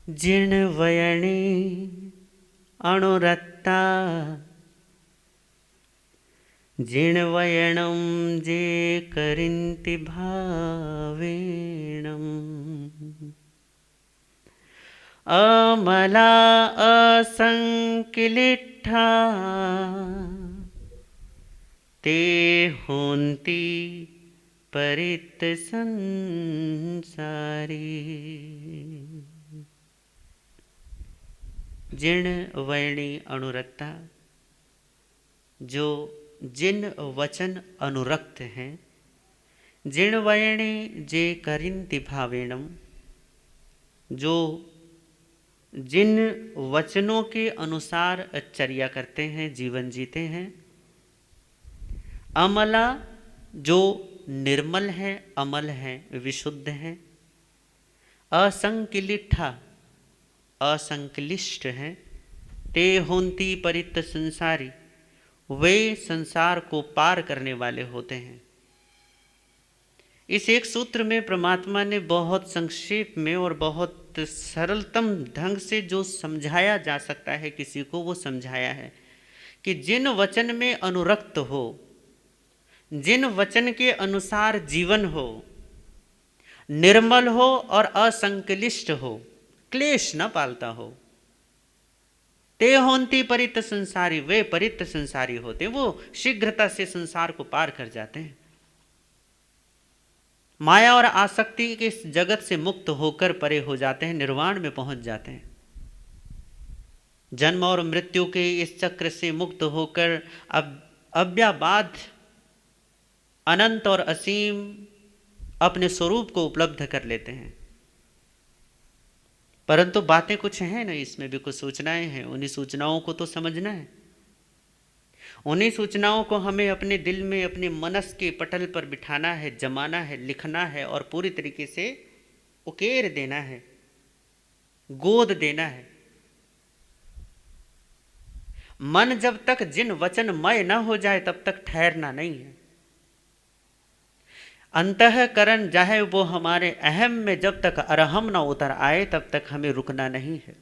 जिणवयणे अणुरक्ता जिणवयणं जे करिन्ति भावेणम् अमला असंकिलिठा ते होन्ति परित संसारी। जिण वयणी अनुरक्ता, जो जिन वचन अनुरक्त हैं। जिण वयणे जे करिन्ति भावेणम, जो जिन वचनों के अनुसार चर्या करते हैं, जीवन जीते हैं। अमला, जो निर्मल है, अमल है, विशुद्ध है। असंकिलिठा, असंक्लिष्ट है। ते होन्ति परित संसारी, वे संसार को पार करने वाले होते हैं। इस एक सूत्र में परमात्मा ने बहुत संक्षेप में और बहुत सरलतम ढंग से जो समझाया जा सकता है किसी को, वो समझाया है कि जिन वचन में अनुरक्त हो, जिन वचन के अनुसार जीवन हो, निर्मल हो और असंक्लिष्ट हो, क्लेश न पालता हो, ते होन्ति परित संसारी, वे परित संसारी होते, वो शीघ्रता से संसार को पार कर जाते हैं। माया और आसक्ति के इस जगत से मुक्त होकर परे हो जाते हैं, निर्वाण में पहुंच जाते हैं। जन्म और मृत्यु के इस चक्र से मुक्त होकर अब अव्याबाद अनंत और असीम अपने स्वरूप को उपलब्ध कर लेते हैं। परंतु बातें कुछ हैं ना, इसमें भी कुछ सूचनाएं हैं। उन्हीं सूचनाओं को तो समझना है। उन्हीं सूचनाओं को हमें अपने दिल में, अपने मनस के पटल पर बिठाना है, जमाना है, लिखना है और पूरी तरीके से उकेर देना है, गोद देना है। मन जब तक जिन वचनमय न हो जाए तब तक ठहरना नहीं है। अंतःकरण चाहे वो हमारे अहम में जब तक अरहम न उतर आए तब तक हमें रुकना नहीं है।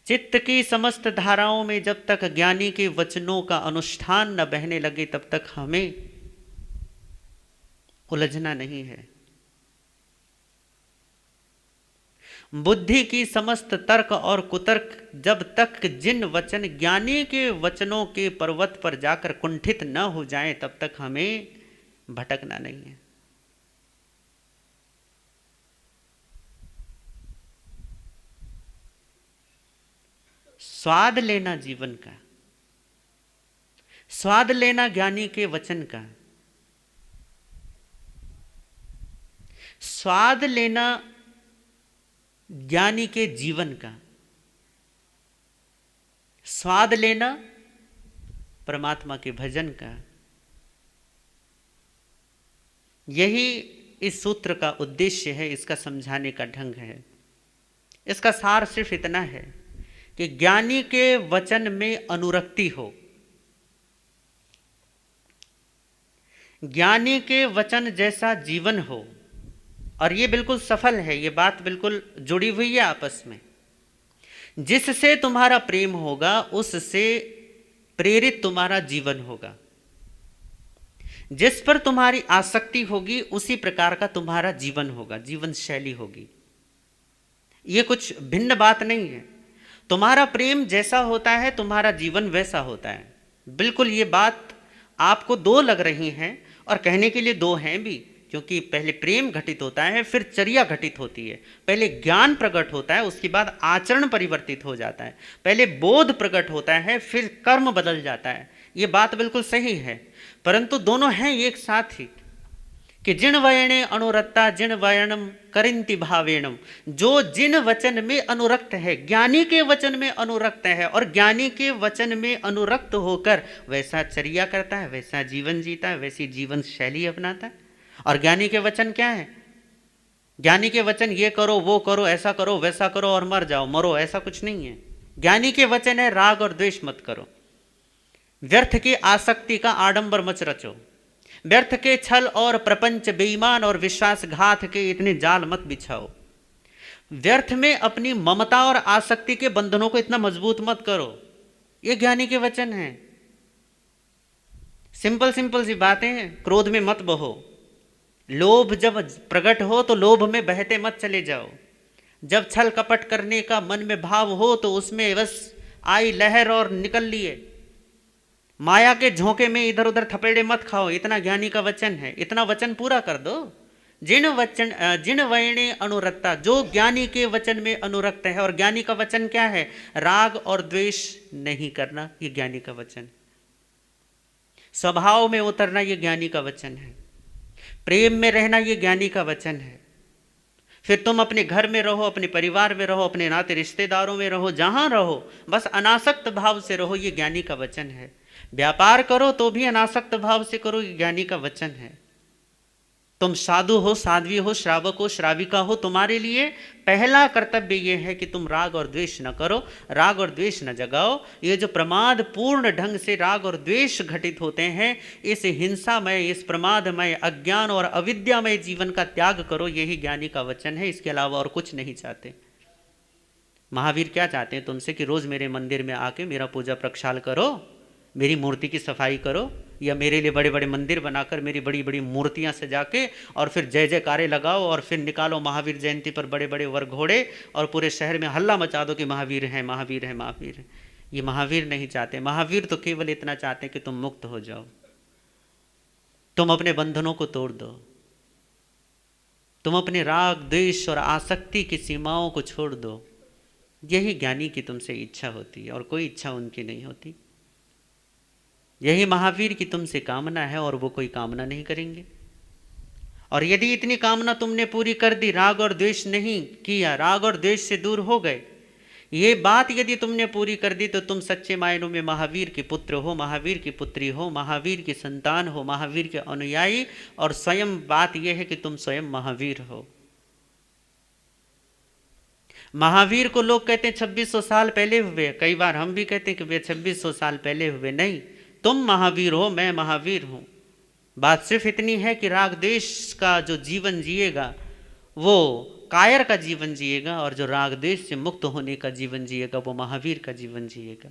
चित्त की समस्त धाराओं में जब तक ज्ञानी के वचनों का अनुष्ठान न बहने लगे तब तक हमें उलझना नहीं है। बुद्धि की समस्त तर्क और कुतर्क जब तक जिन वचन ज्ञानी के वचनों के पर्वत पर जाकर कुंठित न हो जाएं तब तक हमें भटकना नहीं है। स्वाद लेना जीवन का, स्वाद लेना ज्ञानी के वचन का, स्वाद लेना ज्ञानी के जीवन का, स्वाद लेना परमात्मा के भजन का। यही इस सूत्र का उद्देश्य है, इसका समझाने का ढंग है। इसका सार सिर्फ इतना है कि ज्ञानी के वचन में अनुरक्ति हो, ज्ञानी के वचन जैसा जीवन हो। और ये बिल्कुल सफल है, ये बात बिल्कुल जुड़ी हुई है आपस में। जिससे तुम्हारा प्रेम होगा उससे प्रेरित तुम्हारा जीवन होगा। जिस पर तुम्हारी आसक्ति होगी उसी प्रकार का तुम्हारा जीवन होगा, जीवन शैली होगी। ये कुछ भिन्न बात नहीं है। तुम्हारा प्रेम जैसा होता है तुम्हारा जीवन वैसा होता है। बिल्कुल ये बात आपको दो लग रही हैं और कहने के लिए दो हैं भी, क्योंकि पहले प्रेम घटित होता है, फिर चर्या घटित होती है। पहले ज्ञान प्रकट होता है, उसके बाद आचरण परिवर्तित हो जाता है। पहले बोध प्रकट होता है, फिर कर्म बदल जाता है। ये बात बिल्कुल सही है, परंतु दोनों हैं एक साथ ही कि जिन वयणे अनुरक्ता जिन वयणम करिन्ति भावेणम। जो जिन वचन में अनुरक्त है, ज्ञानी के वचन में अनुरक्त है और ज्ञानी के वचन में अनुरक्त होकर वैसा चर्या करता है, वैसा जीवन जीता है, वैसी जीवन शैली अपनाता है। और ज्ञानी के वचन क्या है? ज्ञानी के वचन ये करो, वो करो, ऐसा करो, वैसा करो और मर जाओ, मरो, ऐसा कुछ नहीं है। ज्ञानी के वचन है राग और द्वेष मत करो, व्यर्थ की आसक्ति का आडंबर मच रचो, व्यर्थ के छल और प्रपंच बेईमान और विश्वासघात के इतने जाल मत बिछाओ, व्यर्थ में अपनी ममता और आसक्ति के बंधनों को इतना मजबूत मत करो। ये ज्ञानी के वचन हैं। सिंपल सिंपल सी बातें हैं। क्रोध में मत बहो। लोभ जब प्रकट हो तो लोभ में बहते मत चले जाओ। जब छल कपट करने का मन में भाव हो तो उसमें बस आई लहर और निकल लिए। माया के झोंके में इधर उधर थपेड़े मत खाओ। इतना ज्ञानी का वचन है। इतना वचन पूरा कर दो। जिन वैणे अनुरक्ता, जो ज्ञानी के वचन में अनुरक्त है। और ज्ञानी का वचन क्या है? राग और द्वेष नहीं करना, ये ज्ञानी का वचन। स्वभाव में उतरना, ये ज्ञानी का वचन है। प्रेम में रहना, ये ज्ञानी का वचन है। फिर तुम अपने घर में रहो, अपने परिवार में रहो, अपने नाते रिश्तेदारों में रहो, जहां रहो बस अनासक्त भाव से रहो, ये ज्ञानी का वचन है। व्यापार करो तो भी अनासक्त भाव से करो, ये ज्ञानी का वचन है। तुम साधु हो, साध्वी हो, श्रावक हो, श्राविका हो, तुम्हारे लिए पहला कर्तव्य यह है कि तुम राग और द्वेष न करो, राग और द्वेष न जगाओ। ये जो प्रमाद पूर्ण ढंग से राग और द्वेष घटित होते हैं, इस हिंसामय, इस प्रमादमय, अज्ञान और अविद्यामय जीवन का त्याग करो, यही ज्ञानी का वचन है। इसके अलावा और कुछ नहीं चाहते। महावीर क्या चाहते हैं तुमसे? कि रोज मेरे मंदिर में आके मेरा पूजा प्रक्षाल करो, मेरी मूर्ति की सफाई करो, या मेरे लिए बड़े बड़े मंदिर बनाकर मेरी बड़ी बड़ी मूर्तियां सजा के और फिर जय जयकारे लगाओ और फिर निकालो महावीर जयंती पर बड़े बड़े वर घोड़े और पूरे शहर में हल्ला मचा दो कि महावीर है, महावीर है, महावीर है। ये महावीर नहीं चाहते। महावीर तो केवल इतना चाहते कि तुम मुक्त हो जाओ, तुम अपने बंधनों को तोड़ दो, तुम अपने राग द्वेष और आसक्ति की सीमाओं को छोड़ दो। यही ज्ञानी की तुमसे इच्छा होती है और कोई इच्छा उनकी नहीं होती। यही महावीर की तुमसे कामना है और वो कोई कामना नहीं करेंगे। और यदि इतनी कामना तुमने पूरी कर दी, राग और द्वेष नहीं किया, राग और द्वेष से दूर हो गए, ये बात यदि तुमने पूरी कर दी, तो तुम सच्चे मायनों में महावीर के पुत्र हो, महावीर की पुत्री हो, महावीर की संतान हो, महावीर के अनुयायी। और स्वयं बात यह है कि तुम स्वयं महावीर हो। महावीर को लोग कहते हैं 2600 साल पहले हुए। कई बार हम भी कहते हैं कि वे 2600 साल पहले हुए। नहीं, तुम महावीर हो, मैं महावीर हूं। बात सिर्फ इतनी है कि राग देश का जो जीवन जिएगा वो कायर का जीवन जिएगा, और जो राग देश से मुक्त होने का जीवन जिएगा वो महावीर का जीवन जिएगा।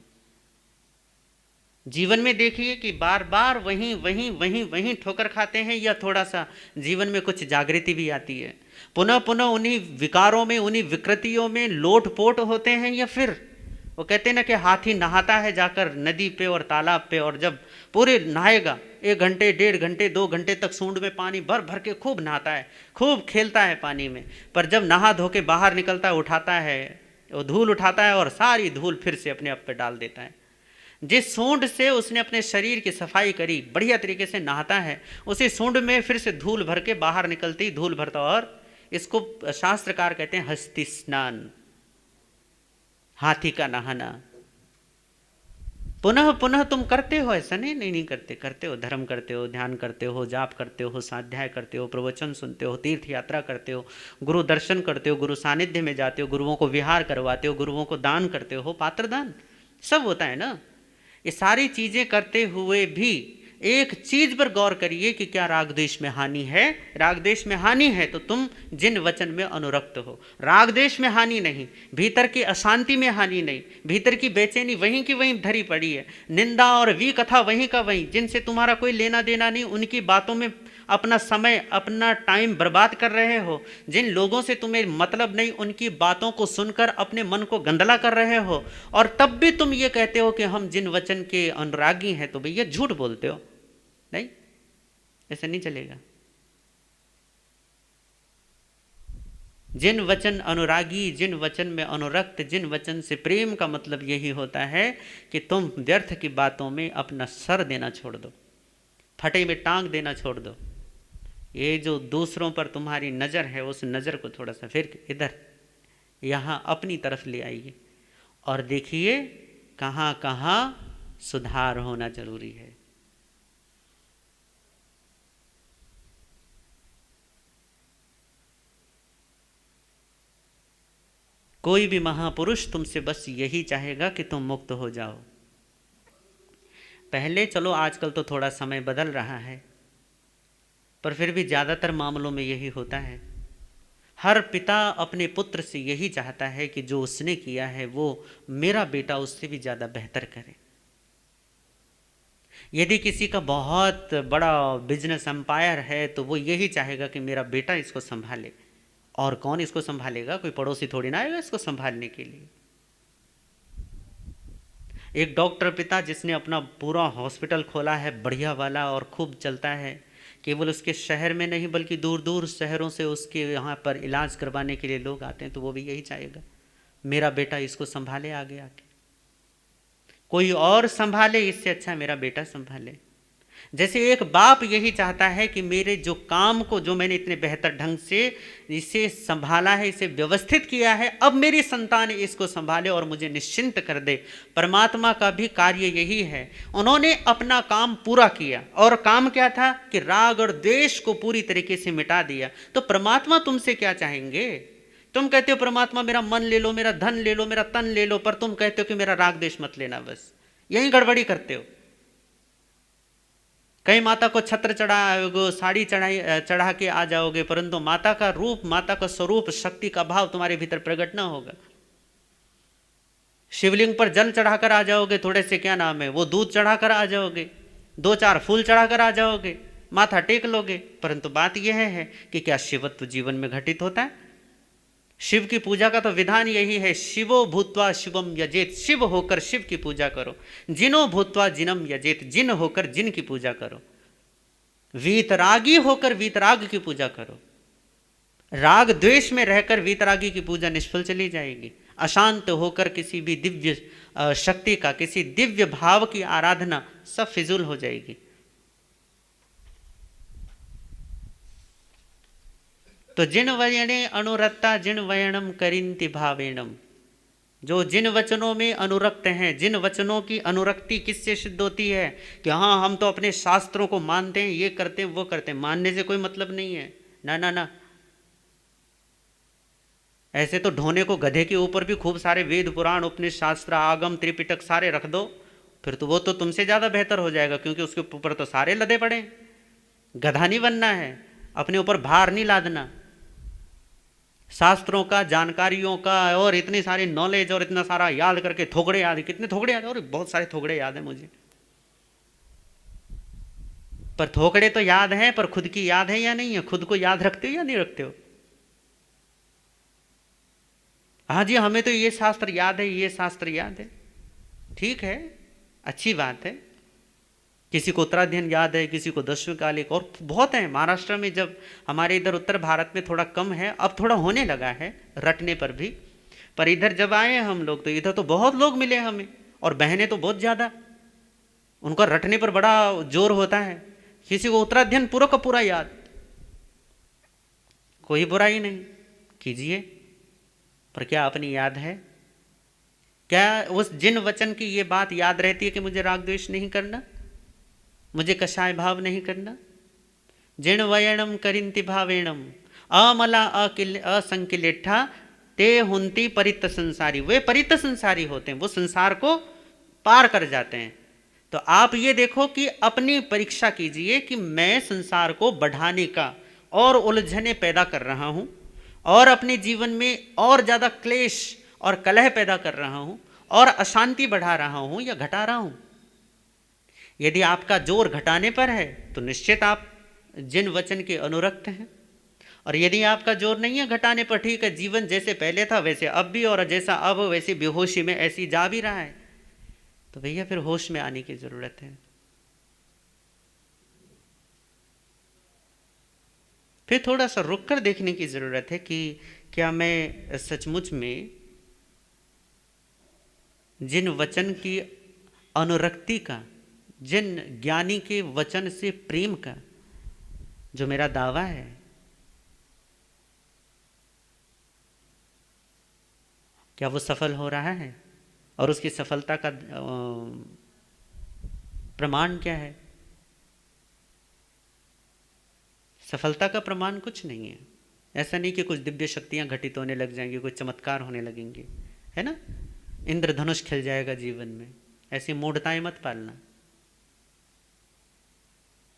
जीवन में देखिए कि बार बार वहीं वहीं वहीं वहीं ठोकर खाते हैं, या थोड़ा सा जीवन में कुछ जागृति भी आती है। पुनः पुनः उन्हीं विकारों में, उन्हीं विकृतियों में लोटपोट होते हैं। या फिर वो कहते हैं ना कि हाथी नहाता है जाकर नदी पे और तालाब पे, और जब पूरे नहाएगा 1 घंटे, 1.5 घंटे, 2 घंटे तक सूंड में पानी भर भर के खूब नहाता है, खूब खेलता है पानी में। पर जब नहा धो के बाहर निकलता है, उठाता है, वो धूल उठाता है और सारी धूल फिर से अपने आप पे डाल देता है। जिस सूंड से उसने अपने शरीर की सफाई करी, बढ़िया तरीके से नहाता है, उसी सूंड में फिर से धूल भर के बाहर निकलती धूल भरता। और इसको शास्त्रकार कहते हैं हस्ति स्नान, हाथी का नहाना। पुनः पुनः तुम करते हो, ऐसा नहीं करते, करते हो। धर्म करते हो, ध्यान करते हो, जाप करते हो, स्वाध्याय करते हो, प्रवचन सुनते हो, तीर्थ यात्रा करते हो, गुरु दर्शन करते हो, गुरु सानिध्य में जाते हो, गुरुओं को विहार करवाते हो, गुरुओं को दान करते हो, पात्रदान सब होता है ना। ये सारी चीजें करते हुए भी एक चीज पर गौर करिए कि क्या राग देश में हानि है। राग देश में हानि है तो तुम जिन वचन में अनुरक्त हो। राग देश में हानि नहीं, भीतर की अशांति में हानि नहीं, भीतर की बेचैनी वहीं की वहीं धरी पड़ी है। निंदा और विकथा वहीं का वहीं, जिनसे तुम्हारा कोई लेना देना नहीं, उनकी बातों में अपना समय, अपना टाइम बर्बाद कर रहे हो। जिन लोगों से तुम्हें मतलब नहीं, उनकी बातों को सुनकर अपने मन को गंदला कर रहे हो, और तब भी तुम ये कहते हो कि हम जिन वचन के अनुरागी हैं। तो भैया झूठ बोलते हो। नहीं, ऐसा नहीं चलेगा। जिन वचन अनुरागी, जिन वचन में अनुरक्त, जिन वचन से प्रेम का मतलब यही होता है कि तुम व्यर्थ की बातों में अपना सर देना छोड़ दो, फटे में टांग देना छोड़ दो। ये जो दूसरों पर तुम्हारी नज़र है, उस नज़र को थोड़ा सा फिर इधर यहाँ अपनी तरफ ले आइए और देखिए कहाँ कहाँ सुधार होना जरूरी है। कोई भी महापुरुष तुमसे बस यही चाहेगा कि तुम मुक्त हो जाओ। पहले चलो, आजकल तो थोड़ा समय बदल रहा है, पर फिर भी ज़्यादातर मामलों में यही होता है। हर पिता अपने पुत्र से यही चाहता है कि जो उसने किया है वो मेरा बेटा उससे भी ज़्यादा बेहतर करे। यदि किसी का बहुत बड़ा बिजनेस एम्पायर है तो वो यही चाहेगा कि मेरा बेटा इसको संभाले। और कौन इसको संभालेगा? कोई पड़ोसी थोड़ी ना आएगा इसको संभालने के लिए। एक डॉक्टर पिता जिसने अपना पूरा हॉस्पिटल खोला है बढ़िया वाला और खूब चलता है, केवल उसके शहर में नहीं बल्कि दूर दूर शहरों से उसके यहाँ पर इलाज करवाने के लिए लोग आते हैं, तो वो भी यही चाहेगा मेरा बेटा इसको संभाले आगे आके। कोई और संभाले इससे अच्छा मेरा बेटा संभाले। जैसे एक बाप यही चाहता है कि मेरे जो काम को जो मैंने इतने बेहतर ढंग से इसे संभाला है, इसे व्यवस्थित किया है, अब मेरी संतान इसको संभाले और मुझे निश्चिंत कर दे। परमात्मा का भी कार्य यही है। उन्होंने अपना काम पूरा किया, और काम क्या था कि राग और द्वेष को पूरी तरीके से मिटा दिया। तो परमात्मा तुमसे क्या चाहेंगे? तुम कहते हो परमात्मा मेरा मन ले लो, मेरा धन ले लो, मेरा तन ले लो, पर तुम कहते हो कि मेरा राग द्वेष मत लेना। बस यही गड़बड़ी करते हो। कई माता को छत्र चढ़ाओगे, साड़ी चढ़ा के आ जाओगे, परंतु माता का रूप, माता का स्वरूप, शक्ति का भाव तुम्हारे भीतर प्रकट ना होगा। शिवलिंग पर जल चढ़ाकर आ जाओगे, थोड़े से क्या नाम है वो दूध चढ़ाकर आ जाओगे, 2-4 फूल चढ़ाकर आ जाओगे, माथा टेक लोगे, परंतु बात यह है कि क्या शिवत्व जीवन में घटित होता है? शिव की पूजा का तो विधान यही है, शिवो भूत्वा शिवम यजेत, शिव होकर शिव की पूजा करो। जिनो भूत्वा जिनम यजेत, जिन होकर जिन की पूजा करो। वीतरागी होकर वीतराग की पूजा करो। राग द्वेष में रहकर वीतरागी की पूजा निष्फल चली जाएगी। अशांत होकर किसी भी दिव्य शक्ति का, किसी दिव्य भाव की आराधना सब फिजूल हो जाएगी। तो जिन वयणे अनुरक्ता जिन वयणम करिंति भावेणम, जो जिन वचनों में अनुरक्त हैं, जिन वचनों की अनुरक्ति किससे सिद्ध होती है कि हाँ हम तो अपने शास्त्रों को मानते हैं, ये करते हैं वो करते हैं। मानने से कोई मतलब नहीं है, ना ना ना। ऐसे तो ढोने को गधे के ऊपर भी खूब सारे वेद पुराण उपनिषद शास्त्र आगम त्रिपिटक सारे रख दो, फिर तो वो तो तुमसे ज़्यादा बेहतर हो जाएगा, क्योंकि उसके ऊपर तो सारे लदे पड़े। गधा नहीं बनना है, अपने ऊपर भार नहीं लादना। शास्त्रों का, जानकारियों का, और इतनी सारी नॉलेज और इतना सारा याद करके, थोकड़े याद, कितने थोकड़े याद है, और बहुत सारे थोकड़े याद है मुझे। पर थोकड़े तो याद हैं, पर खुद की याद है या नहीं है? खुद को याद रखते हो या नहीं रखते हो? हाँ जी हमें तो ये शास्त्र याद है, ये शास्त्र याद है, ठीक है, अच्छी बात है। किसी को उत्तराध्ययन याद है, किसी को दशवें कालिक, और बहुत है। महाराष्ट्र में जब, हमारे इधर उत्तर भारत में थोड़ा कम है, अब थोड़ा होने लगा है रटने पर भी। पर इधर जब आए हम लोग तो इधर तो बहुत लोग मिले हमें, और बहनें तो बहुत ज़्यादा, उनका रटने पर बड़ा जोर होता है। किसी को उत्तराध्ययन पूरा का पूरा याद, कोई बुराई नहीं, कीजिए, पर क्या अपनी याद है? क्या उस जिन वचन की ये बात याद रहती है कि मुझे राग द्वेष नहीं करना, मुझे कषाय भाव नहीं करना? जिण वयणम करिंति भावेणम अमला असंकिलेठा ते हुंती परित संसारी। वे परित संसारी होते हैं, वो संसार को पार कर जाते हैं। तो आप ये देखो कि अपनी परीक्षा कीजिए कि मैं संसार को बढ़ाने का और उलझने पैदा कर रहा हूं, और अपने जीवन में और ज़्यादा क्लेश और कलह पैदा कर रहा हूं, और अशांति बढ़ा रहा हूं या घटा रहा हूं। यदि आपका जोर घटाने पर है तो निश्चित आप जिन वचन के अनुरक्त हैं, और यदि आपका जोर नहीं है घटाने पर, ठीक है, जीवन जैसे पहले था वैसे अब भी, और जैसा अब वैसी बेहोशी में ऐसी जा भी रहा है, तो भैया फिर होश में आने की ज़रूरत है। फिर थोड़ा सा रुक कर देखने की ज़रूरत है कि क्या मैं सचमुच में जिन वचन की अनुरक्ति का, जिन ज्ञानी के वचन से प्रेम का जो मेरा दावा है, क्या वो सफल हो रहा है? और उसकी सफलता का प्रमाण क्या है? सफलता का प्रमाण कुछ नहीं है। ऐसा नहीं कि कुछ दिव्य शक्तियां घटित होने लग जाएंगी, कुछ चमत्कार होने लगेंगे, है ना, इंद्रधनुष खिल जाएगा जीवन में। ऐसी मूढ़ताएं मत पालना।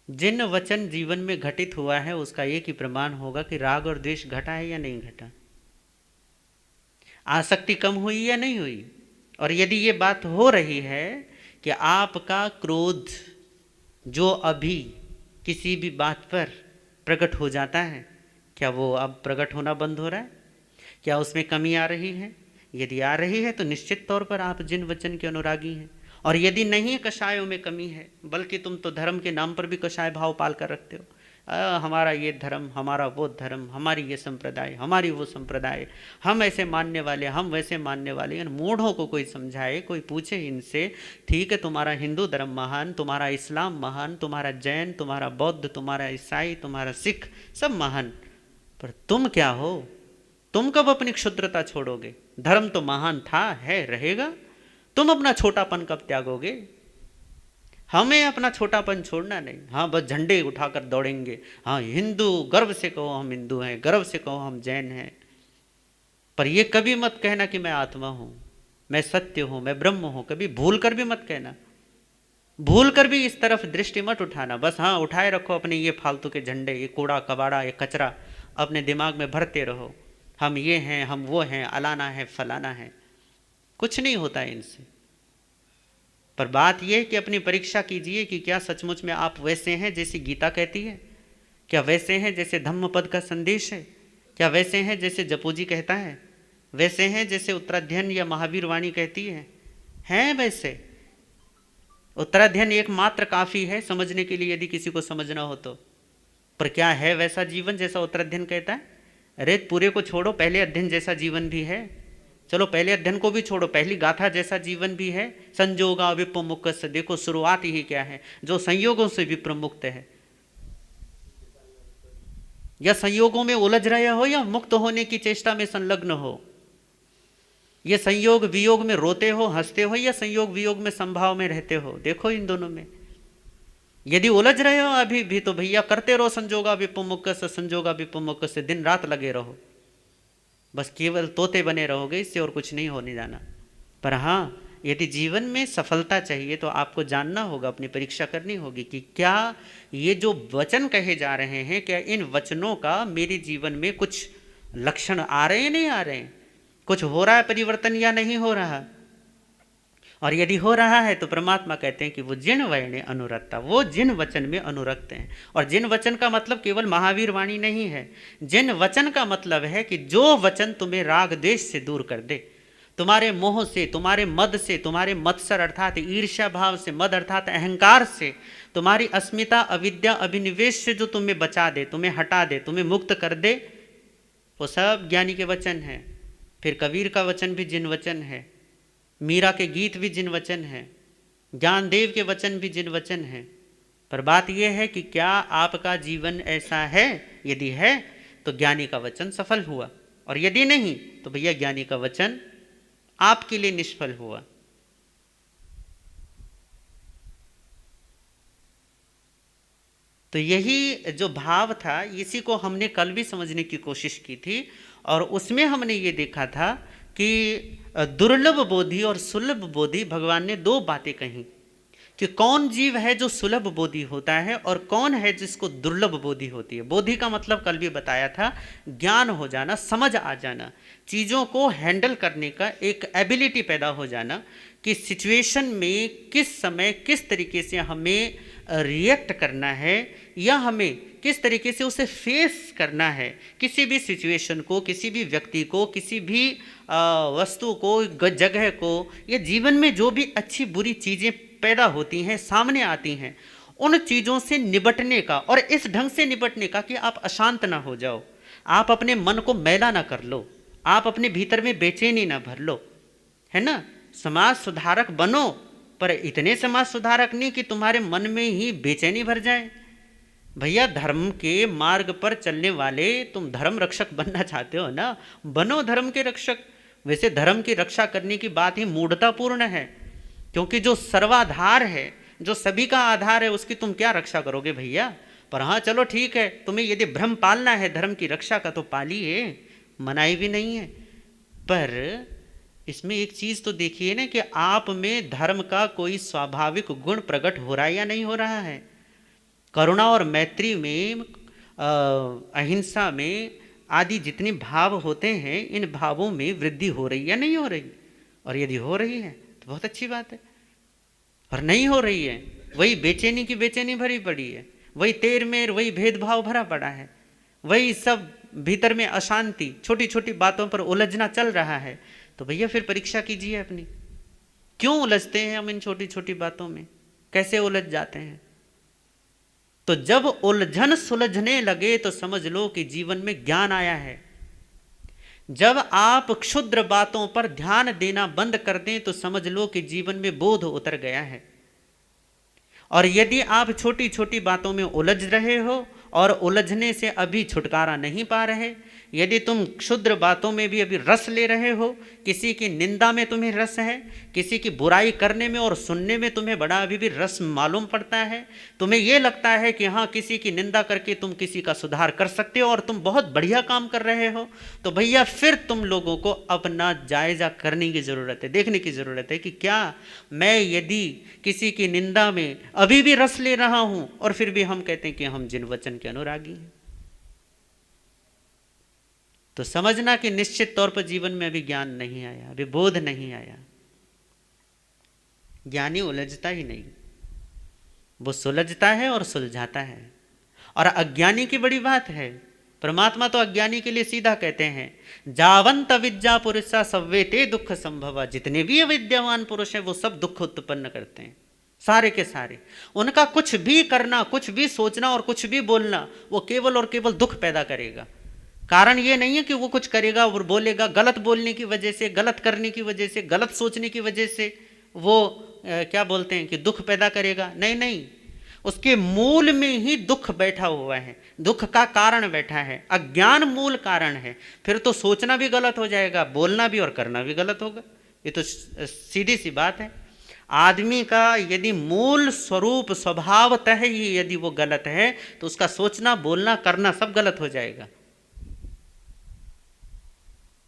जिन वचन जीवन में घटित हुआ है उसका एक ही प्रमाण होगा कि राग और द्वेष घटा है या नहीं घटा, आसक्ति कम हुई या नहीं हुई। और यदि ये बात हो रही है कि आपका क्रोध जो अभी किसी भी बात पर प्रकट हो जाता है, क्या वो अब प्रकट होना बंद हो रहा है? क्या उसमें कमी आ रही है? यदि आ रही है तो निश्चित तौर पर आप जिन वचन के अनुरागी हैं। और यदि नहीं कषायों में कमी है, बल्कि तुम तो धर्म के नाम पर भी कषाय भाव पाल कर रखते हो, हमारा ये धर्म, हमारा वो धर्म, हमारी ये संप्रदाय, हमारी वो संप्रदाय, हम ऐसे मानने वाले, हम वैसे मानने वाले। इन मूढ़ों को कोई समझाए, कोई पूछे इनसे, ठीक है तुम्हारा हिंदू धर्म महान, तुम्हारा इस्लाम महान, तुम्हारा जैन, तुम्हारा बौद्ध, तुम्हारा ईसाई, तुम्हारा सिख, सब महान, पर तुम क्या हो? तुम कब अपनी क्षुद्रता छोड़ोगे? धर्म तो महान था, है, रहेगा। तुम अपना छोटापन कब त्यागोगे? हमें अपना छोटापन छोड़ना नहीं। हाँ, बस झंडे उठाकर दौड़ेंगे, हाँ हिंदू, गर्व से कहो हम हिंदू हैं, गर्व से कहो हम जैन हैं, पर ये कभी मत कहना कि मैं आत्मा हूँ, मैं सत्य हूँ, मैं ब्रह्म हूँ। कभी भूल कर भी मत कहना, भूल कर भी इस तरफ दृष्टि मत उठाना। बस हाँ, उठाए रखो अपने ये फालतू के झंडे, ये कूड़ा कबाड़ा, ये कचरा अपने दिमाग में भरते रहो, हम ये हैं, हम वो हैं, अलाना है, फलाना है। कुछ नहीं होता इनसे। पर बात यह है कि अपनी परीक्षा कीजिए कि क्या सचमुच में आप वैसे हैं जैसी गीता कहती है? क्या वैसे हैं जैसे धम्मपद का संदेश है? क्या वैसे हैं जैसे जपूजी कहता है? वैसे हैं जैसे उत्तराध्ययन या महावीर वाणी कहती है? हैं वैसे? उत्तराध्ययन एकमात्र काफ़ी है समझने के लिए, यदि किसी को समझना हो तो। पर क्या है वैसा जीवन जैसा उत्तराध्ययन कहता है? अरे पूरे को छोड़ो, पहले अध्ययन जैसा जीवन भी है। चलो पहले अध्ययन को भी छोड़ो, पहली गाथा जैसा जीवन भी है। संजोगा विप्रमुख से, देखो शुरुआत ही क्या है, जो संयोगों से विप्रमुक्त है। या संयोगों में उलझ रहे हो या मुक्त होने की चेष्टा में संलग्न हो। ये संयोग वियोग में रोते हो, हंसते हो, या संयोग वियोग में संभाव में रहते हो। देखो इन दोनों में यदि उलझ रहे हो अभी भी, तो भैया करते रहो संजोगा विप्रमुख से, संजोगा विप्रमुख से, दिन रात लगे रहो। बस केवल तोते बने रहोगे, इससे और कुछ नहीं होने जाना। पर हाँ, यदि जीवन में सफलता चाहिए तो आपको जानना होगा, अपनी परीक्षा करनी होगी कि क्या ये जो वचन कहे जा रहे हैं, क्या इन वचनों का मेरे जीवन में कुछ लक्षण आ रहे हैं, नहीं आ रहे हैं, कुछ हो रहा है परिवर्तन या नहीं हो रहा। और यदि हो रहा है तो परमात्मा कहते हैं कि वो जिन वचने अनुरक्ता, वो जिन वचन में अनुरक्त हैं। और जिन वचन का मतलब केवल महावीर वाणी नहीं है। जिन वचन का मतलब है कि जो वचन तुम्हें राग द्वेष से दूर कर दे, तुम्हारे मोह से, तुम्हारे मद से, तुम्हारे मत्सर अर्थात ईर्ष्या भाव से, मद अर्थात अहंकार से, तुम्हारी अस्मिता, अविद्या, अभिनिवेश से जो तुम्हें बचा दे, तुम्हें हटा दे, तुम्हें मुक्त कर दे, वो सब ज्ञानी के वचन हैं। फिर कबीर का वचन भी जिन वचन है, मीरा के गीत भी जिन वचन हैं, ज्ञानदेव के वचन भी जिन वचन हैं। पर बात यह है कि क्या आपका जीवन ऐसा है? यदि है तो ज्ञानी का वचन सफल हुआ, और यदि नहीं तो भैया ज्ञानी का वचन आपके लिए निष्फल हुआ। तो यही जो भाव था, इसी को हमने कल भी समझने की कोशिश की थी, और उसमें हमने ये देखा था कि दुर्लभ बोधि और सुलभ बोधि, भगवान ने दो बातें कही कि कौन जीव है जो सुलभ बोधि होता है और कौन है जिसको दुर्लभ बोधि होती है। बोधि का मतलब कल भी बताया था, ज्ञान हो जाना, समझ आ जाना, चीज़ों को हैंडल करने का एक एबिलिटी पैदा हो जाना कि सिचुएशन में किस समय किस तरीके से हमें रिएक्ट करना है, या हमें किस तरीके से उसे फेस करना है। किसी भी सिचुएशन को, किसी भी व्यक्ति को, किसी भी वस्तु को, जगह को, या जीवन में जो भी अच्छी बुरी चीज़ें पैदा होती हैं, सामने आती हैं, उन चीज़ों से निपटने का, और इस ढंग से निपटने का कि आप अशांत ना हो जाओ, आप अपने मन को मैला ना कर लो, आप अपने भीतर में बेचैनी ना भर लो, है ना। समाज सुधारक बनो, पर इतने समाज सुधारक नहीं कि तुम्हारे मन में ही बेचैनी भर जाए। भैया धर्म के मार्ग पर चलने वाले, तुम धर्म रक्षक बनना चाहते हो ना, बनो धर्म के रक्षक। वैसे धर्म की रक्षा करने की बात ही मूढ़तापूर्ण है, क्योंकि जो सर्वाधार है, जो सभी का आधार है, उसकी तुम क्या रक्षा करोगे भैया। पर हाँ चलो ठीक है, तुम्हें यदि भ्रम पालना है धर्म की रक्षा का तो पालिए, मनाई भी नहीं है। पर इसमें एक चीज़ तो देखिए ना कि आप में धर्म का कोई स्वाभाविक गुण प्रकट हो रहा है या नहीं हो रहा है। करुणा और मैत्री में, अहिंसा में आदि जितने भाव होते हैं, इन भावों में वृद्धि हो रही या नहीं हो रही? और यदि हो रही है तो बहुत अच्छी बात है, और नहीं हो रही है, वही बेचैनी की बेचैनी भरी पड़ी है, वही तेर मेर, वही भेदभाव भरा पड़ा है, वही सब भीतर में अशांति, छोटी छोटी बातों पर उलझना चल रहा है, तो भैया फिर परीक्षा कीजिए अपनी। क्यों उलझते हैं हम इन छोटी छोटी बातों में? कैसे उलझ जाते हैं? तो जब उलझन सुलझने लगे तो समझ लो कि जीवन में ज्ञान आया है। जब आप क्षुद्र बातों पर ध्यान देना बंद कर दें तो समझ लो कि जीवन में बोध उतर गया है। और यदि आप छोटी छोटी बातों में उलझ रहे हो और उलझने से अभी छुटकारा नहीं पा रहे, यदि तुम क्षुद्र बातों में भी अभी रस ले रहे हो, किसी की निंदा में तुम्हें रस है, किसी की बुराई करने में और सुनने में तुम्हें बड़ा अभी भी रस मालूम पड़ता है, तुम्हें यह लगता है कि हाँ किसी की निंदा करके तुम किसी का सुधार कर सकते हो और तुम बहुत बढ़िया काम कर रहे हो, तो भैया फिर तुम लोगों को अपना जायजा करने की ज़रूरत है, देखने की ज़रूरत है कि क्या मैं यदि किसी की निंदा में अभी भी रस ले रहा हूँ, और फिर भी हम कहते हैं कि हम जिन वचन के अनुरागी हैं, तो समझना कि निश्चित तौर पर जीवन में अभी ज्ञान नहीं आया, अभी बोध नहीं आया। ज्ञानी उलझता ही नहीं, वो सुलझता है और सुलझाता है। और अज्ञानी की बड़ी बात है, परमात्मा तो अज्ञानी के लिए सीधा कहते हैं, जावंत अविद्या पुरुषा सव्वेते दुख संभवा। जितने भी अविद्यावान पुरुष हैं वो सब दुख उत्पन्न करते हैं, सारे के सारे। उनका कुछ भी करना, कुछ भी सोचना और कुछ भी बोलना वो केवल और केवल दुख पैदा करेगा। कारण ये नहीं है कि वो कुछ करेगा और बोलेगा, गलत बोलने की वजह से, गलत करने की वजह से, गलत सोचने की वजह से वो क्या बोलते हैं कि दुख पैदा करेगा। नहीं नहीं, उसके मूल में ही दुख बैठा हुआ है, दुख का कारण बैठा है, अज्ञान मूल कारण है। फिर तो सोचना भी गलत हो जाएगा, बोलना भी और करना भी गलत होगा। ये तो सीधी सी बात है। आदमी का यदि मूल स्वरूप स्वभावतः ही यदि वो गलत है तो उसका सोचना, बोलना, करना सब गलत हो जाएगा।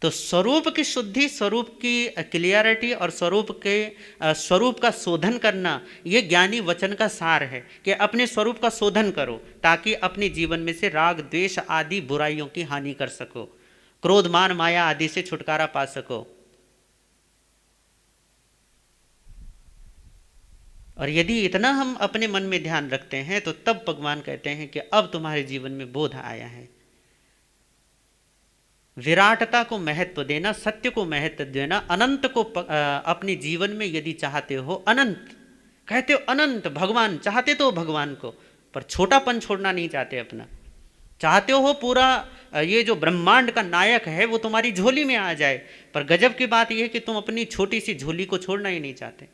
तो स्वरूप की शुद्धि, स्वरूप की क्लियरिटी और स्वरूप का शोधन करना, ये ज्ञानी वचन का सार है कि अपने स्वरूप का शोधन करो ताकि अपने जीवन में से राग द्वेष आदि बुराइयों की हानि कर सको, क्रोध मान माया आदि से छुटकारा पा सको। और यदि इतना हम अपने मन में ध्यान रखते हैं तो तब भगवान कहते हैं कि अब तुम्हारे जीवन में बोध आया है। विराटता को महत्व देना, सत्य को महत्व देना, अनंत को अपने जीवन में यदि चाहते हो, अनंत कहते हो, अनंत भगवान चाहते तो भगवान को, पर छोटापन छोड़ना नहीं चाहते अपना। चाहते हो पूरा ये जो ब्रह्मांड का नायक है वो तुम्हारी झोली में आ जाए, पर गजब की बात यह है कि तुम अपनी छोटी सी झोली को छोड़ना ही नहीं चाहते,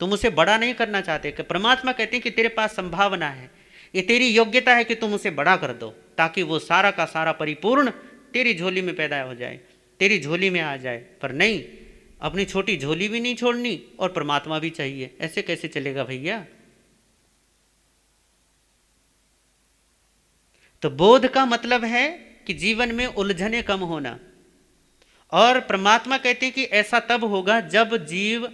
तुम उसे बड़ा नहीं करना चाहते। कि परमात्मा कहते हैं कि तेरे पास संभावना है, ये तेरी योग्यता है कि तुम उसे बड़ा कर दो ताकि वो सारा का सारा परिपूर्ण तेरी झोली में पैदा हो जाए, तेरी झोली में आ जाए। पर नहीं, अपनी छोटी झोली भी नहीं छोड़नी और परमात्मा भी चाहिए, ऐसे कैसे चलेगा भैया। तो बोध का मतलब है कि जीवन में उलझने कम होना। और परमात्मा कहते हैं कि ऐसा तब होगा जब जीव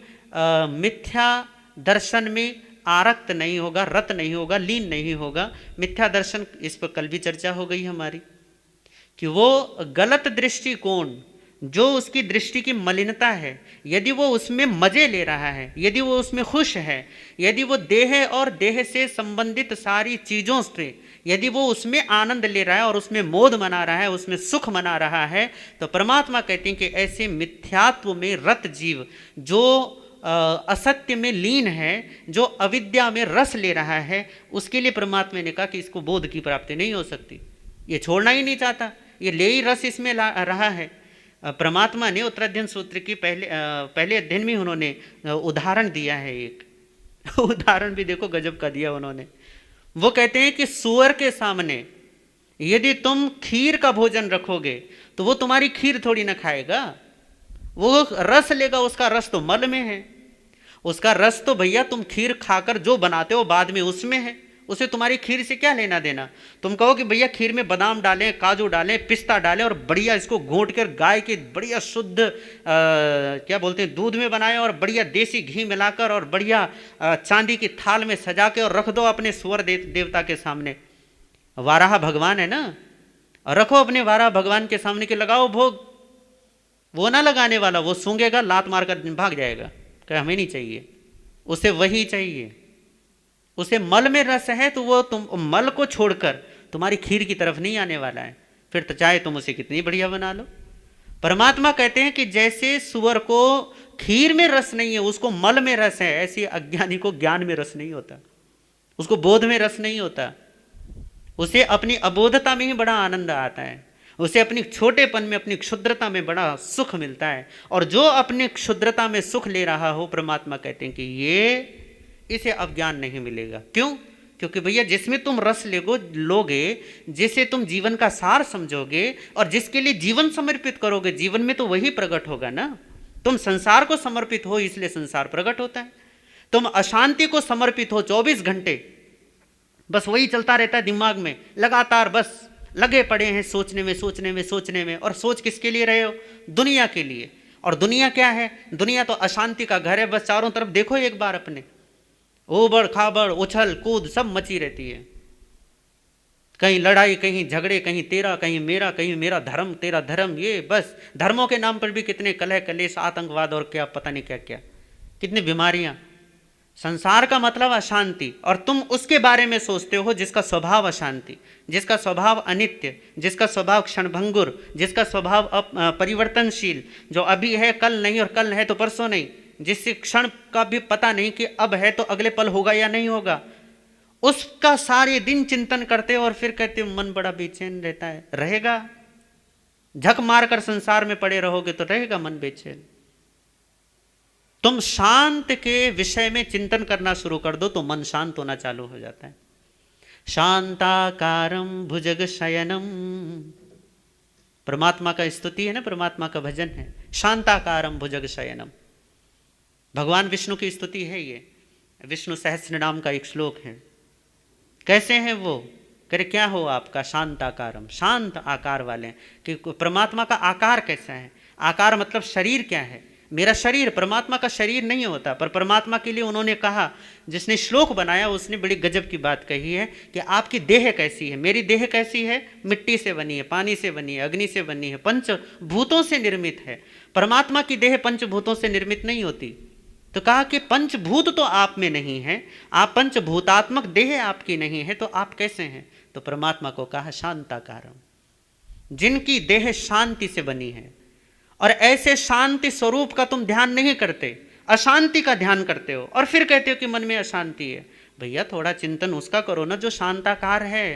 मिथ्या दर्शन में आरक्त नहीं होगा, रत नहीं होगा, लीन नहीं होगा। मिथ्या दर्शन, इस पर कल भी चर्चा हो गई हमारी, कि वो गलत दृष्टिकोण, जो उसकी दृष्टि की मलिनता है, यदि वो उसमें मजे ले रहा है, यदि वो उसमें खुश है, यदि वो देह और देह से संबंधित सारी चीज़ों से यदि वो उसमें आनंद ले रहा है और उसमें मोद मना रहा है, उसमें सुख मना रहा है, तो परमात्मा कहते हैं कि ऐसे मिथ्यात्व में रत जीव, जो असत्य में लीन है, जो अविद्या में रस ले रहा है, उसके लिए परमात्मा ने कहा कि इसको बोध की प्राप्ति नहीं हो सकती। ये छोड़ना ही नहीं चाहता, ये ले ही रस इसमें रहा है। परमात्मा ने उत्तराध्ययन सूत्र की पहले अध्ययन में उन्होंने उदाहरण दिया है। एक उदाहरण भी देखो गजब का दिया उन्होंने। वो कहते हैं कि सूअर के सामने यदि तुम खीर का भोजन रखोगे तो वो तुम्हारी खीर थोड़ी ना खाएगा, वो रस लेगा, उसका रस तो मल में है, उसका रस तो भैया तुम खीर खाकर जो बनाते हो बाद में उसमें है, उसे तुम्हारी खीर से क्या लेना देना। तुम कहो कि भैया खीर में बादाम डालें, काजू डालें, पिस्ता डालें और बढ़िया इसको घोंट कर गाय के बढ़िया शुद्ध क्या बोलते हैं दूध में बनाएं और बढ़िया देसी घी मिलाकर और बढ़िया चांदी की थाल में सजा के और रख दो अपने सुअर देवता के सामने। वाराह भगवान है ना, और रखो अपने वाराह भगवान के सामने के लगाओ भोग। वो ना लगाने वाला, वो सूंघेगा, लात मारकर भाग जाएगा, कहे हमें नहीं चाहिए, उसे वही चाहिए। उसे मल में रस है तो वो तुम मल को छोड़कर तुम्हारी खीर की तरफ नहीं आने वाला है, फिर तो चाहे तुम उसे कितनी बढ़िया बना लो। परमात्मा कहते हैं कि जैसे सुअर को खीर में रस नहीं है, उसको मल में रस है, ऐसी अज्ञानी को ज्ञान में रस नहीं होता, उसको बोध में रस नहीं होता। उसे अपनी अबोधता में ही बड़ा आनंद आता है, उसे अपनी छोटेपन में, अपनी क्षुद्रता में बड़ा सुख मिलता है। और जो अपनी क्षुद्रता में सुख ले रहा हो, परमात्मा कहते हैं कि इसे अज्ञान नहीं मिलेगा। क्यों? क्योंकि भैया जिसमें तुम रस लोगे, जिसे तुम जीवन का सार समझोगे और जिसके लिए जीवन समर्पित करोगे, जीवन में तो वही प्रकट होगा ना। तुम संसार को समर्पित हो इसलिए संसार प्रकट होता है। तुम अशांति को समर्पित हो, 24 घंटे बस वही चलता रहता है दिमाग में, लगातार बस लगे पड़े हैं सोचने में, सोचने में, सोचने में। और सोच किसके लिए रहे हो? दुनिया के लिए। और दुनिया क्या है? दुनिया तो अशांति का घर है। बस चारों तरफ देखो एक बार अपने, ओबड़ खाबड़, उछल कूद सब मची रहती है। कहीं लड़ाई, कहीं झगड़े, कहीं तेरा, कहीं मेरा, कहीं मेरा धर्म, तेरा धर्म। ये बस धर्मों के नाम पर भी कितने कलह कलेश, आतंकवाद और क्या पता नहीं क्या क्या, कितनी बीमारियां। संसार का मतलब अशांति, और तुम उसके बारे में सोचते हो जिसका स्वभाव अशांति, जिसका स्वभाव अनित्य, जिसका स्वभाव क्षणभंगुर, जिसका स्वभाव परिवर्तनशील, जो अभी है कल नहीं और कल है तो परसों नहीं, जिससे क्षण का भी पता नहीं कि अब है तो अगले पल होगा या नहीं होगा। उसका सारे दिन चिंतन करते हो और फिर कहते हो मन बड़ा बेचैन रहता है। रहेगा, झक मारकर संसार में पड़े रहोगे तो रहेगा मन बेचैन। तुम शांत के विषय में चिंतन करना शुरू कर दो तो मन शांत होना चालू हो जाता है। शांताकारं भुजग शयनम, परमात्मा का स्तुति है ना, परमात्मा का भजन है। शांताकारं भुजग शयनम भगवान विष्णु की स्तुति है। ये विष्णु सहस्त्र नाम का एक श्लोक है। कैसे हैं वो? करे क्या हो आपका? शांताकारम, शांत आकार वाले। कि परमात्मा का आकार कैसा है? आकार मतलब शरीर क्या है? मेरा शरीर परमात्मा का शरीर नहीं होता, पर परमात्मा के लिए उन्होंने कहा, जिसने श्लोक बनाया उसने बड़ी गजब की बात कही है कि आपकी देह कैसी है? मेरी देह कैसी है? मिट्टी से बनी है, पानी से बनी है, अग्नि से बनी है, पंचभूतों से निर्मित है। परमात्मा की देह पंचभूतों से निर्मित नहीं होती। तो कहा कि पंचभूत तो आप में नहीं है, आप पंचभूतात्मक देह आपकी नहीं है, तो आप कैसे हैं? तो परमात्मा को कहा शांताकारम, जिनकी देह शांति से बनी है। और ऐसे शांति स्वरूप का तुम ध्यान नहीं करते, अशांति का ध्यान करते हो और फिर कहते हो कि मन में अशांति है। भैया थोड़ा चिंतन उसका करो ना जो शांताकार है,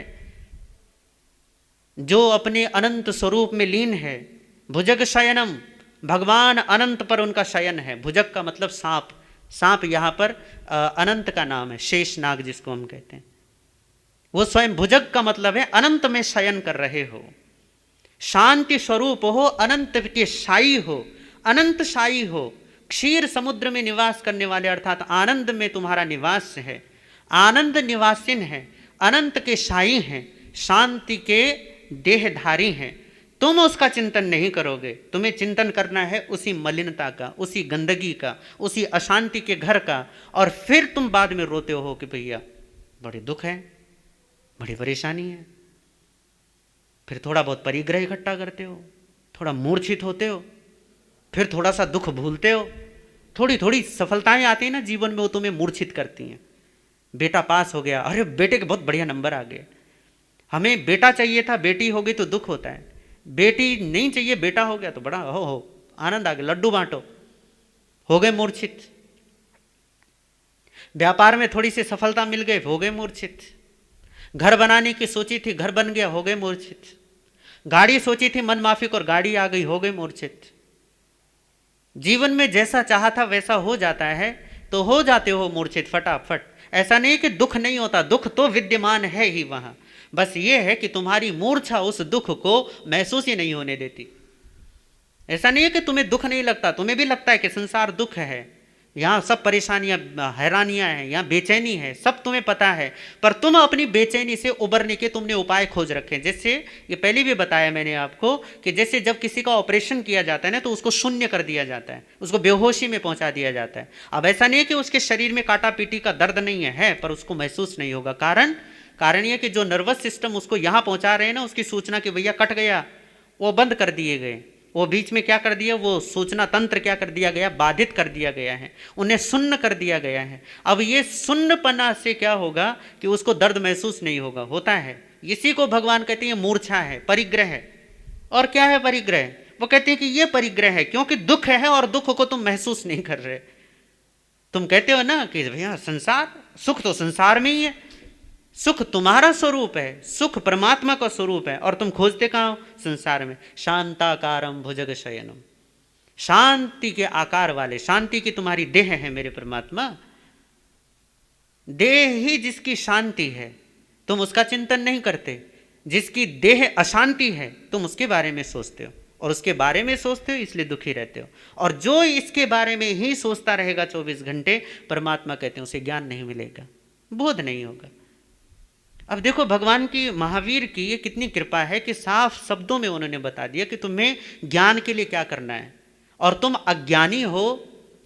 जो अपने अनंत स्वरूप में लीन है। भुजग शयनम, भगवान अनंत पर उनका शयन है। भुजग का मतलब सांप, सांप यहाँ पर अनंत का नाम है, शेषनाग जिसको हम कहते हैं। वो स्वयं भुजग का मतलब है अनंत में शयन कर रहे हो, शांति स्वरूप हो, अनंत के शायी हो, अनंत शायी हो, क्षीर समुद्र में निवास करने वाले, अर्थात आनंद में तुम्हारा निवास है, आनंद निवासिन है, अनंत के शायी हैं, शांति के देहधारी हैं। तुम उसका चिंतन नहीं करोगे, तुम्हें चिंतन करना है उसी मलिनता का, उसी गंदगी का, उसी अशांति के घर का। और फिर तुम बाद में रोते हो कि भैया बड़े दुख है, बड़ी परेशानी है। फिर थोड़ा बहुत परिग्रह इकट्ठा करते हो, थोड़ा मूर्छित होते हो, फिर थोड़ा सा दुख भूलते हो। थोड़ी थोड़ी सफलताएं आती हैं ना जीवन में, वो तुम्हें मूर्छित करती हैं। बेटा पास हो गया, अरे बेटे के बहुत बढ़िया नंबर आ गए। हमें बेटा चाहिए था, बेटी हो गई तो दुख होता है। बेटी नहीं चाहिए, बेटा हो गया तो बड़ा हो आनंद आ गया, लड्डू बांटो, हो गए मूर्छित। व्यापार में थोड़ी सी सफलता मिल गई, हो गए मूर्छित। घर बनाने की सोची थी, घर बन गया, हो गए मूर्छित। गाड़ी सोची थी मन माफिक और गाड़ी आ गई, हो गए मूर्छित। जीवन में जैसा चाहा था वैसा हो जाता है तो हो जाते हो मूर्छित फटाफट। ऐसा नहीं कि दुख नहीं होता, दुख तो विद्यमान है ही वहां, बस ये है कि तुम्हारी मूर्छा उस दुख को महसूस ही नहीं होने देती। ऐसा नहीं है कि तुम्हें दुख नहीं लगता, तुम्हें भी लगता है कि संसार दुख है, यहाँ सब परेशानियां, हैरानियां हैं, यहाँ बेचैनी है, सब तुम्हें पता है, पर तुम अपनी बेचैनी से उबरने के तुमने उपाय खोज रखे हैं। जैसे ये पहले भी बताया मैंने आपको कि जैसे जब किसी का ऑपरेशन किया जाता है ना, तो उसको शून्य कर दिया जाता है, उसको बेहोशी में पहुंचा दिया जाता है। अब ऐसा नहीं है कि उसके शरीर में काटा पीटी का दर्द नहीं है, पर उसको महसूस नहीं होगा। कारण यह कि जो नर्वस सिस्टम उसको यहाँ पहुंचा रहे हैं ना, उसकी सूचना कि भैया कट गया, वो बंद कर दिए गए। वो बीच में क्या कर दिया, वो सूचना तंत्र क्या कर दिया गया, बाधित कर दिया गया है, उन्हें सुन्न कर दिया गया है। अब ये सुन्नपना से क्या होगा कि उसको दर्द महसूस नहीं होगा, होता है। इसी को भगवान कहते हैं मूर्छा है, परिग्रह है। और क्या है परिग्रह? वो कहते हैं कि ये परिग्रह है क्योंकि दुख है और दुख को तुम महसूस नहीं कर रहे। तुम कहते हो ना कि भैया संसार, सुख तो संसार में ही है, सुख तुम्हारा स्वरूप है, सुख परमात्मा का स्वरूप है, और तुम खोजते कहाँ हो? संसार में। शांताकारम भुजग शयनम, शांति के आकार वाले, शांति की तुम्हारी देह है मेरे परमात्मा। देह ही जिसकी शांति है, तुम उसका चिंतन नहीं करते। जिसकी देह अशांति है, तुम उसके बारे में सोचते हो, और उसके बारे में सोचते हो इसलिए दुखी रहते हो। और जो इसके बारे में ही सोचता रहेगा 24 घंटे, परमात्मा कहते हैं उसे ज्ञान नहीं मिलेगा, बोध नहीं होगा। अब देखो भगवान की, महावीर की ये कितनी कृपा है कि साफ शब्दों में उन्होंने बता दिया कि तुम्हें ज्ञान के लिए क्या करना है, और तुम अज्ञानी हो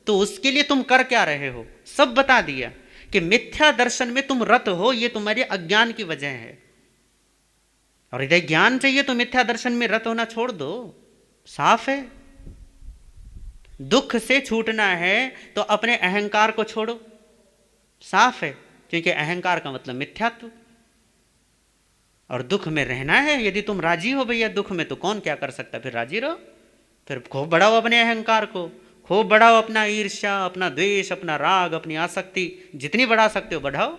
तो उसके लिए तुम कर क्या रहे हो, सब बता दिया कि मिथ्या दर्शन में तुम रत हो, ये तुम्हारे अज्ञान की वजह है। और यदि ज्ञान चाहिए तो मिथ्या दर्शन में रत होना छोड़ दो, साफ है। दुख से छूटना है तो अपने अहंकार को छोड़ो, साफ है, क्योंकि अहंकार का मतलब मिथ्यात्व। और दुख में रहना है, यदि तुम राजी हो भैया दुख में, तो कौन क्या कर सकता, फिर राजी रहो। फिर खूब बढ़ाओ अपने अहंकार को, खूब बढ़ाओ अपना ईर्ष्या, अपना द्वेष, अपना राग, अपनी आसक्ति, जितनी बढ़ा सकते हो बढ़ाओ,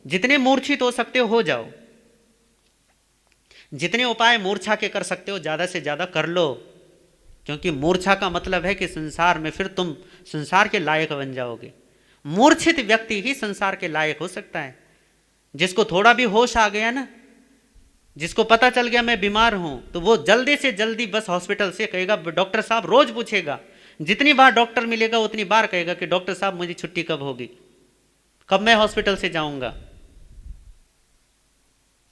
जितने मूर्छित हो सकते हो जाओ, जितने उपाय मूर्छा के कर सकते हो ज्यादा से ज्यादा कर लो। क्योंकि मूर्छा का मतलब है कि संसार में फिर तुम संसार के लायक बन जाओगे। मूर्छित व्यक्ति ही संसार के लायक हो सकता है। जिसको थोड़ा भी होश आ गया ना, जिसको पता चल गया मैं बीमार हूं, तो वो जल्दी से जल्दी बस हॉस्पिटल से कहेगा, डॉक्टर साहब, रोज पूछेगा, जितनी बार डॉक्टर मिलेगा उतनी बार कहेगा कि डॉक्टर साहब मुझे छुट्टी कब होगी, कब मैं हॉस्पिटल से जाऊंगा।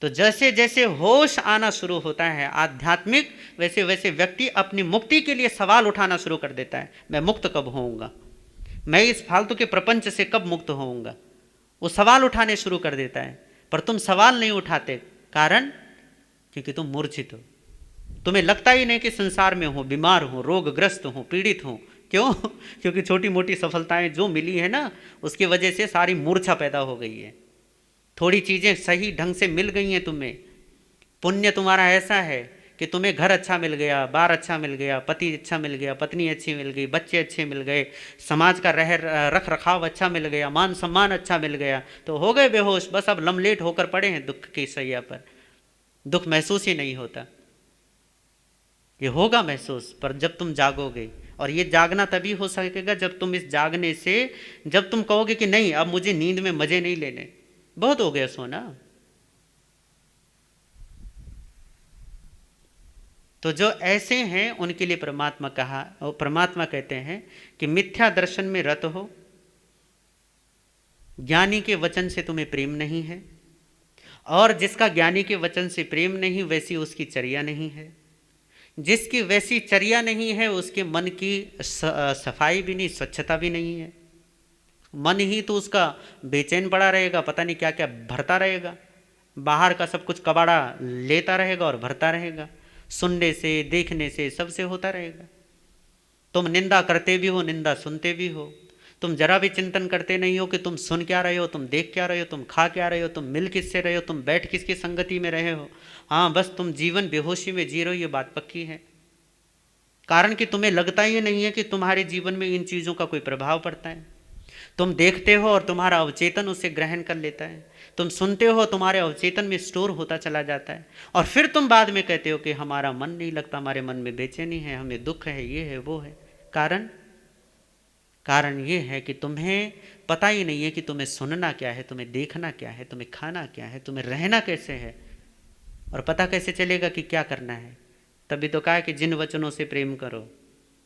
तो जैसे जैसे होश आना शुरू होता है आध्यात्मिक, वैसे वैसे व्यक्ति अपनी मुक्ति के लिए सवाल उठाना शुरू कर देता है, मैं मुक्त कब होऊंगा, मैं इस फालतू के प्रपंच से कब मुक्त होऊंगा। वो सवाल उठाने शुरू कर देता है, पर तुम सवाल नहीं उठाते, कारण क्योंकि तुम मूर्छित हो। तुम्हें लगता ही नहीं कि संसार में हो, बीमार हो, रोगग्रस्त हो, पीड़ित हो। क्यों? क्योंकि छोटी मोटी सफलताएं जो मिली है ना, उसकी वजह से सारी मूर्छा पैदा हो गई है। थोड़ी चीज़ें सही ढंग से मिल गई हैं तुम्हें, पुण्य तुम्हारा ऐसा है कि तुम्हें घर अच्छा मिल गया, बार अच्छा मिल गया, पति अच्छा मिल गया, पत्नी अच्छी मिल गई, बच्चे अच्छे मिल गए, समाज का रख रखाव अच्छा मिल गया, मान सम्मान अच्छा मिल गया, तो हो गए बेहोश, बस अब लमलेट होकर पड़े हैं दुख की सैया पर। दुख महसूस ही नहीं होता। ये होगा महसूस पर जब तुम जागोगे, और ये जागना तभी हो सकेगा जब तुम इस जागने से, जब तुम कहोगे कि नहीं अब मुझे नींद में मजे नहीं लेने, बहुत हो गया सोना। तो जो ऐसे हैं उनके लिए परमात्मा कहते हैं कि मिथ्या दर्शन में रत हो, ज्ञानी के वचन से तुम्हें प्रेम नहीं है, और जिसका ज्ञानी के वचन से प्रेम नहीं वैसी उसकी चर्या नहीं है। जिसकी वैसी चर्या नहीं है उसके मन की सफाई भी नहीं, स्वच्छता भी नहीं है। मन ही तो उसका बेचैन पड़ा रहेगा, पता नहीं क्या क्या भरता रहेगा, बाहर का सब कुछ कबाड़ा लेता रहेगा और भरता रहेगा, सुनने से, देखने से, सबसे होता रहेगा। तुम निंदा करते भी हो, निंदा सुनते भी हो, तुम जरा भी चिंतन करते नहीं हो कि तुम सुन क्या रहे हो, तुम देख क्या रहे हो, तुम खा क्या रहे हो, तुम मिल किससे रहे हो, तुम बैठ किसकी संगति में रहे हो। हाँ, बस तुम जीवन बेहोशी में जी रहे हो, ये बात पक्की है। कारण कि तुम्हें लगता ही नहीं है कि तुम्हारे जीवन में इन चीज़ों का कोई प्रभाव पड़ता है। तुम देखते हो और तुम्हारा अवचेतन उसे ग्रहण कर लेता है, तुम सुनते हो तुम्हारे अवचेतन में स्टोर होता चला जाता है, और फिर तुम बाद में कहते हो कि हमारा मन नहीं लगता, हमारे मन में बेचैनी है, हमें दुख है, ये है वो है। कारण ये है कि तुम्हें पता ही नहीं है कि तुम्हें सुनना क्या है, तुम्हें देखना क्या है, तुम्हें खाना क्या है, तुम्हें रहना कैसे है, और पता कैसे चलेगा कि क्या करना है। तभी तो कहा कि जिन वचनों से प्रेम करो,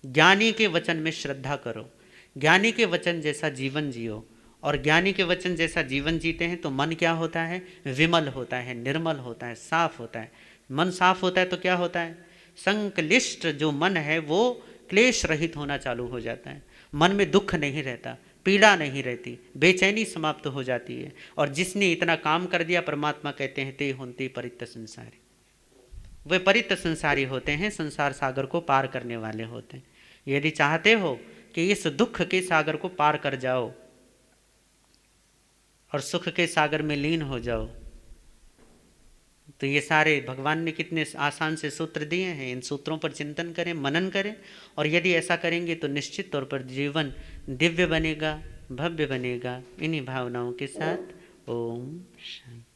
ज्ञानी के वचन में श्रद्धा करो, ज्ञानी के वचन जैसा जीवन जियो। और ज्ञानी के वचन जैसा जीवन जीते हैं तो मन क्या होता है? विमल होता है, निर्मल होता है, साफ होता है। मन साफ होता है तो क्या होता है? संक्लिष्ट जो मन है वो क्लेश रहित होना चालू हो जाता है। मन में दुख नहीं रहता, पीड़ा नहीं रहती, बेचैनी समाप्त हो जाती है। और जिसने इतना काम कर दिया, परमात्मा कहते हैं ते होन्ते परित्त संसारी, वे परित्त संसारी होते हैं, संसार सागर को पार करने वाले होते हैं। यदि चाहते हो कि इस दुख के सागर को पार कर जाओ और सुख के सागर में लीन हो जाओ, तो ये सारे भगवान ने कितने आसान से सूत्र दिए हैं। इन सूत्रों पर चिंतन करें, मनन करें, और यदि ऐसा करेंगे तो निश्चित तौर पर जीवन दिव्य बनेगा, भव्य बनेगा। इन्हीं भावनाओं के साथ ओम शांति।